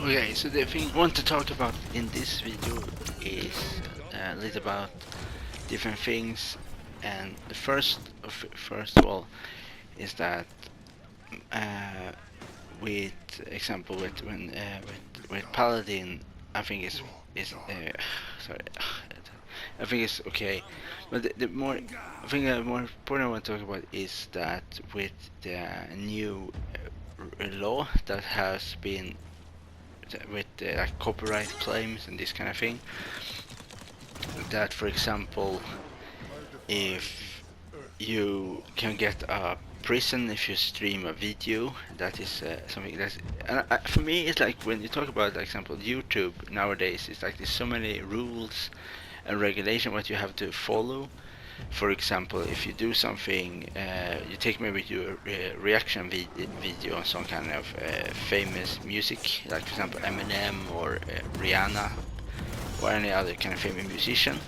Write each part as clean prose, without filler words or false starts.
Okay, so the thing I want to talk about in this video is a little about different things, and the first of all is that uh, with example with Paladin, I think is sorry, I think it's okay, but the more I think the more important I want to talk about is that with the new law that has been with like copyright claims and this kind of thing, that for example if you can get a prison if you stream a video, that is something that's for me it's like when you talk about, for example, YouTube nowadays, it's like there's so many rules and regulation what you have to follow. For example, if you do something, you take maybe your reaction video on some kind of famous music, like for example Eminem or Rihanna or any other kind of famous musician,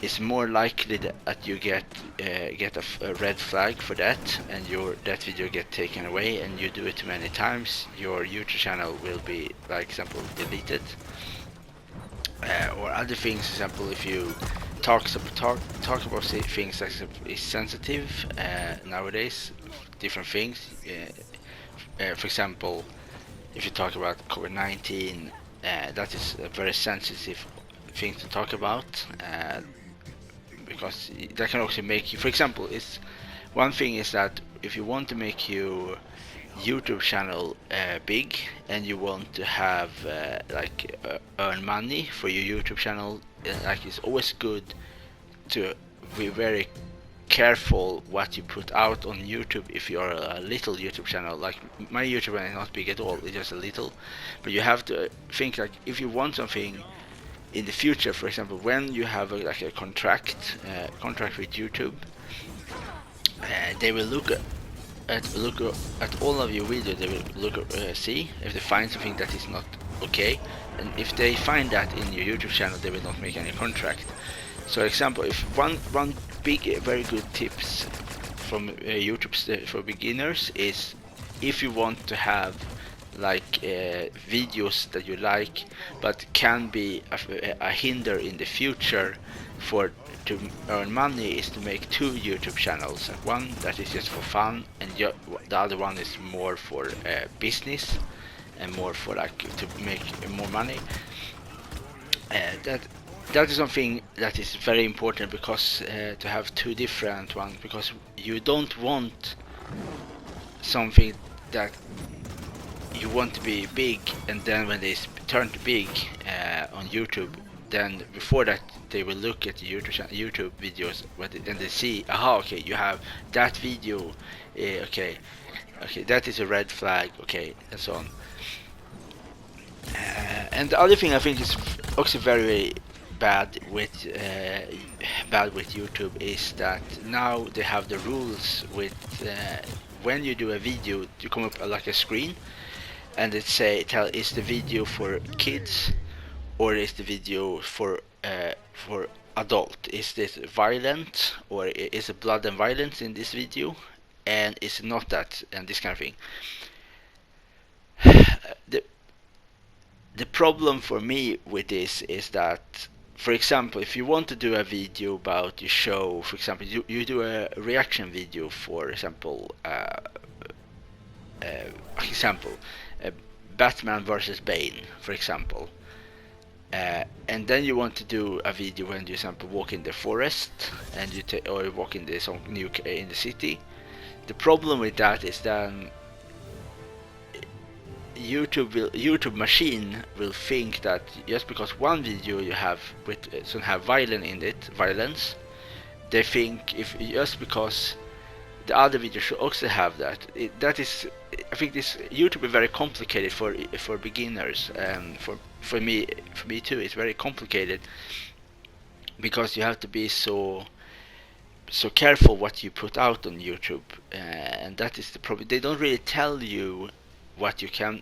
it's more likely that you get a red flag for that, and that video get taken away, and you do it too many times, your YouTube channel will be, like example, deleted. Or other things, example, if you talk about things that is sensitive nowadays, different things. For example, if you talk about COVID-19, that is a very sensitive thing to talk about. Because that can also make you, for example, it's one thing is that if you want to make your YouTube channel big, and you want to have earn money for your YouTube channel, like it's always good to be very careful what you put out on YouTube. If you're a little YouTube channel, like my YouTube channel is not big at all, it's just a little, but you have to think like if you want something in the future, for example, when you have like a contract with YouTube, they will look at all of your videos. They will see if they find something that is not okay, and if they find that in your YouTube channel, they will not make any contract. So, example, if one big very good tips from YouTube for beginners is, if you want to have like videos that you like but can be a hinder in the future for to earn money, is to make two YouTube channels. One that is just for fun, and the other one is more for business and more for like to make more money. That is something that is very important, because to have two different ones, because you don't want something that you want to be big, and then when they turn to big on YouTube, then before that they will look at the YouTube videos, and they see, aha, okay, you have that video, okay, that is a red flag, okay, and so on. And the other thing I think is also very bad with YouTube is that now they have the rules with when you do a video, you come up like a screen, and it tell is the video for kids or is the video for adult? Is this violent, or is it blood and violence in this video? And is it not that, and this kind of thing. the the problem for me with this is that, for example, if you want to do a video about your show, for example, you do a reaction video, for example, example, uh, Batman versus Bane, for example, and then you want to do a video when you, example, walk in the forest, and or walk in the in the city. The problem with that is that YouTube machine will think that just because one video you have with some have violence, they think if just because the other video should also have that. That is, I think this YouTube is very complicated for beginners, and for me too. It's very complicated because you have to be so careful what you put out on YouTube, and that is the problem. They don't really tell you what you can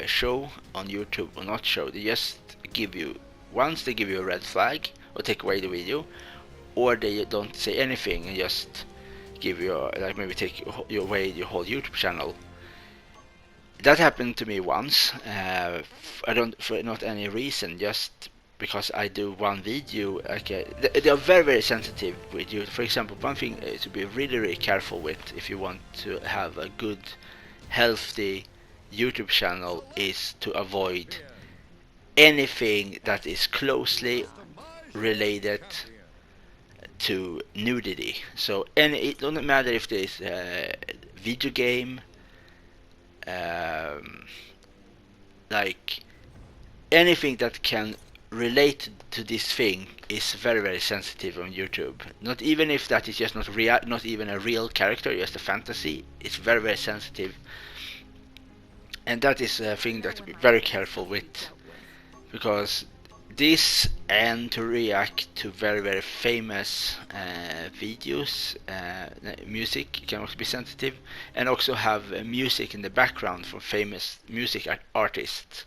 show on YouTube or not show. They just give you, once they give you a red flag or take away the video, or they don't say anything and just give you like maybe take away your whole YouTube channel. that happened to me once. I don't, for not any reason, just because I do one video. Okay, they are very very sensitive with you. For example, one thing to be really really careful with if you want to have a good, healthy YouTube channel is to avoid anything that is closely related to nudity. So it doesn't matter if there's a video game, um, like anything that can relate to this thing is very very sensitive on YouTube. Not even if that is just not real, not even a real character, just a fantasy. It's very very sensitive, and that is a thing that to be very careful with, because this and to react to very very famous videos, music can also be sensitive, and also have music in the background for famous music artists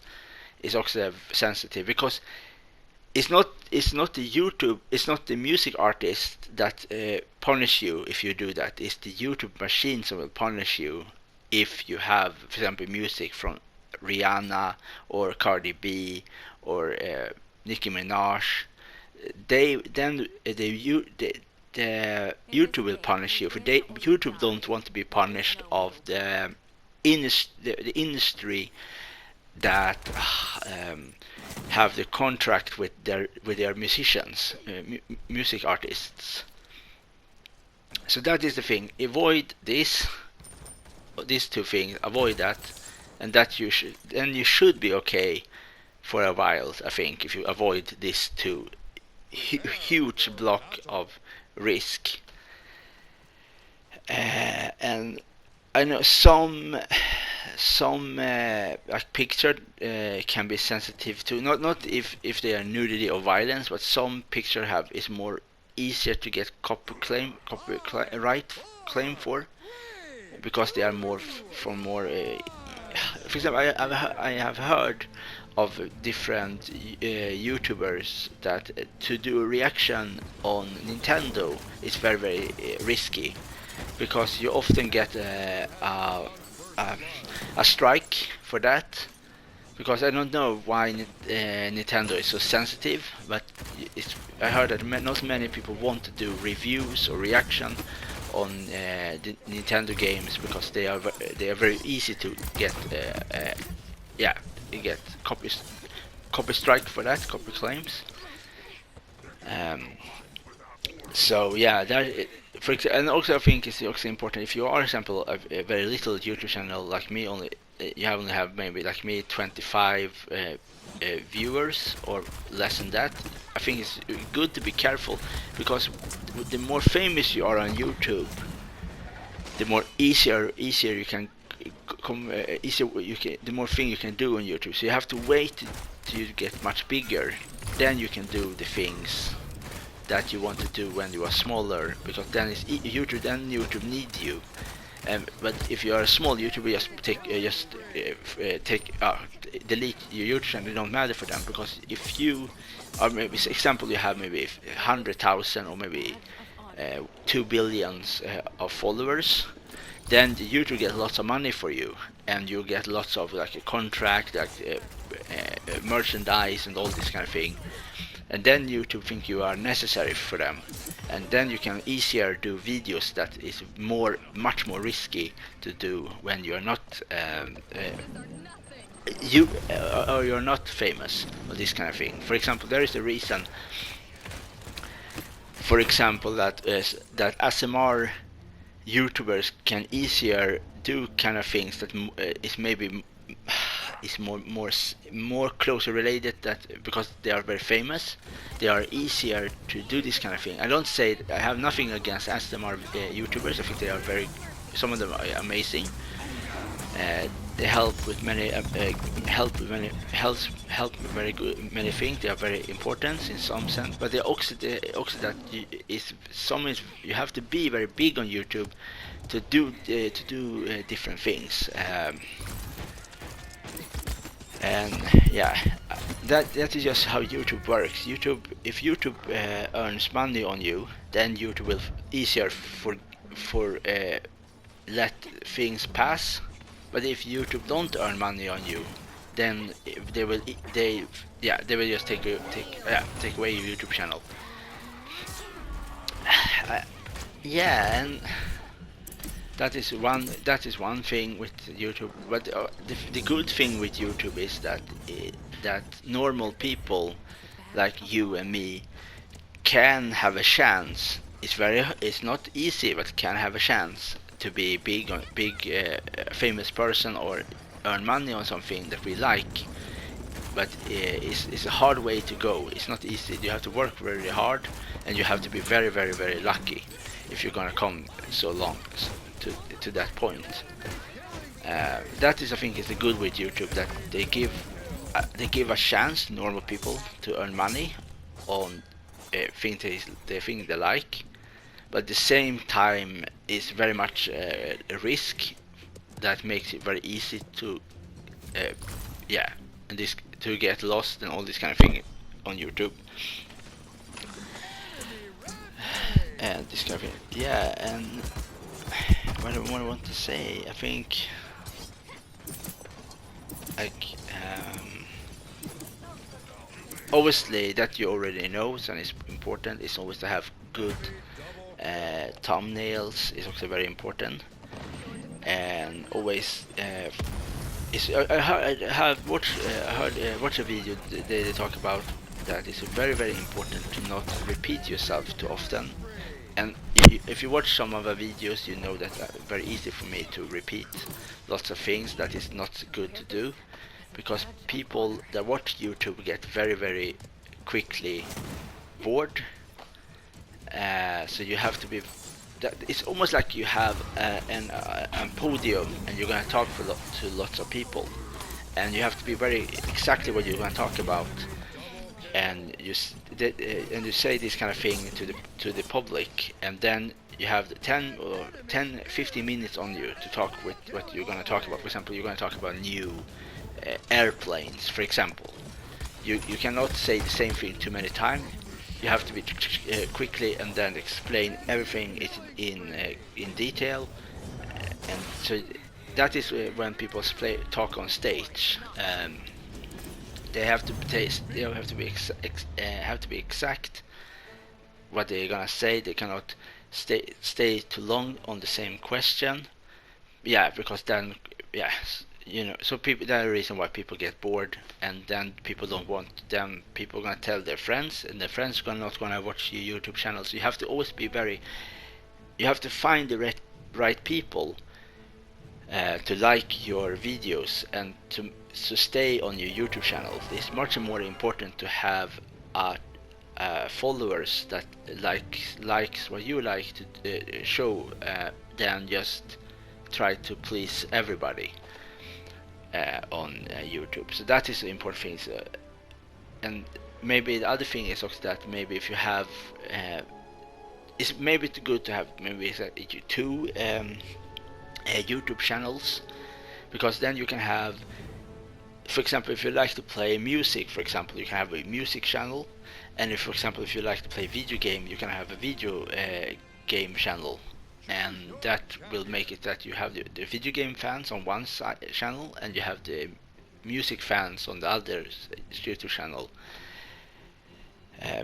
is also sensitive, because it's not the YouTube, it's not the music artist that punish you if you do that. It's the YouTube machines that will punish you if you have, for example, music from Rihanna or Cardi B or Nicki Minaj. The YouTube will punish you. For YouTube don't want to be punished of the industry that have the contract with their musicians, music artists. So that is the thing. Avoid these two things. Avoid that, and that you should be okay for a while. I think if you avoid these two huge block of risk. And I know some like picture can be sensitive to, not if they are nudity or violence, but some picture is more easier to get copyright claim for, because they are more from more. For example, I have heard of different YouTubers that to do a reaction on Nintendo is very very risky, because you often get a strike for that, because I don't know why Nintendo is so sensitive, but I heard that not many people want to do reviews or reaction on the Nintendo games, because they are very easy to get you get copy strike for that, copy claims. So yeah, and also I think it's also important if you are, for example, a very little YouTube channel like me, you only have maybe like me 25 viewers or less than that. I think it's good to be careful, because the more famous you are on YouTube, the more easier you can the more thing you can do on YouTube. So you have to wait till you get much bigger, then you can do the things that you want to do when you are smaller, because then YouTube needs you. But if you are a small YouTuber, delete your YouTube channel. It don't matter for them, because if you are, maybe example, you have maybe 100,000 or maybe 2 billion of followers, then the YouTube gets lots of money for you, and you get lots of like a contract, like merchandise and all this kind of thing. And then YouTube think you are necessary for them, and then you can easier do videos that is much more risky to do when you're not or you're not famous or this kind of thing. For example, there is a reason, for example, that ASMR YouTubers can easier do kind of things that is maybe is more closely related, that because they are very famous, they are easier to do this kind of thing. I don't say I have nothing against ASMR YouTubers. I think they are some of them are amazing. They help with many very good many things. They are very important in some sense, but they also that you have to be very big on YouTube to do different things. And yeah, that is just how YouTube works. If YouTube earns money on you, then YouTube will easier for let things pass, But if YouTube don't earn money on you, then they will just take away your YouTube channel. Yeah, and that is one thing with YouTube. But the good thing with YouTube is that normal people like you and me can have a chance. It's not easy, but can have a chance to be famous person or earn money on something that we like. But it's a hard way to go. It's not easy. You have to work very hard, and you have to be very, very, very lucky if you're gonna come so long to that point. That is, I think, is the good with YouTube, that they give a chance to normal people to earn money on things they like, but at the same time is very much a risk that makes it very easy to yeah and this to get lost and all this kind of thing on YouTube. And this kind of thing. Yeah, and what do I want to say? I think like obviously that you already know, and it's important, is always to have good thumbnails is also very important, and always I have watched a video they talk about that it's very, very important to not repeat yourself too often. And if you watch some of the videos, you know that it's very easy for me to repeat lots of things. That is not good to do, because people that watch YouTube get very, very quickly bored. So you have to be. It's almost like you have a podium and you're going to talk to lots of people, and you have to be very exactly what you're going to talk about, and you say this kind of thing to the public, and then you have 15 minutes on you to talk with what you're going to talk about. For example, you're going to talk about new airplanes, for example. You cannot say the same thing too many times. You have to be quickly and then explain everything in detail, and so that is when people talk on stage. They have to have to be exact what they're gonna say. They cannot stay too long on the same question. Yeah, because then so people, that's the reason why people get bored, and then people don't want them. People are gonna tell their friends, and their friends are not gonna watch your YouTube channel. So you have to always be you have to find the right people to like your videos and to stay on your YouTube channel. It's much more important to have followers that likes what you like to show than just try to please everybody on YouTube. So that is the important thing. And maybe the other thing is also that maybe if you have it's maybe good to have maybe two YouTube channels, because then you can have, for example, if you like to play music, for example, you can have a music channel, and if, for example, if you like to play video game, you can have a video game channel, and that will make it that you have the video game fans on one channel, and you have the music fans on the other YouTube channel.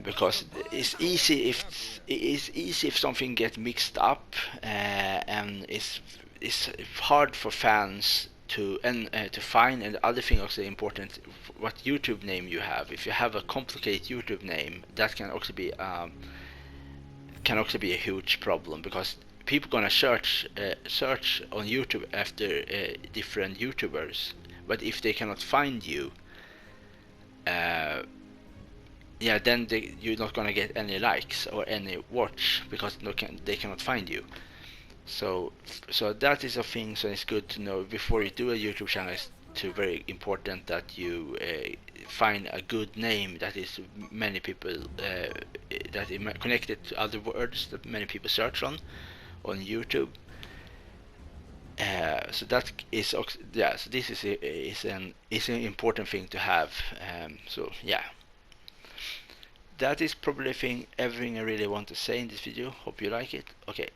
Because it's easy if something gets mixed up, and it's hard for fans to find. And the other thing also important, what YouTube name you have. If you have a complicated YouTube name, that can also be a huge problem, because people gonna search on YouTube after different YouTubers, but if they cannot find you, then you're not gonna get any likes or any watch, because they cannot find you. So that is a thing. So it's good to know before you do a YouTube channel. It's very important that you find a good name that is many people that is connected to other words that many people search on YouTube. So that is So this is an important thing to have. So yeah. That is probably everything I really want to say in this video. Hope you like it. Okay.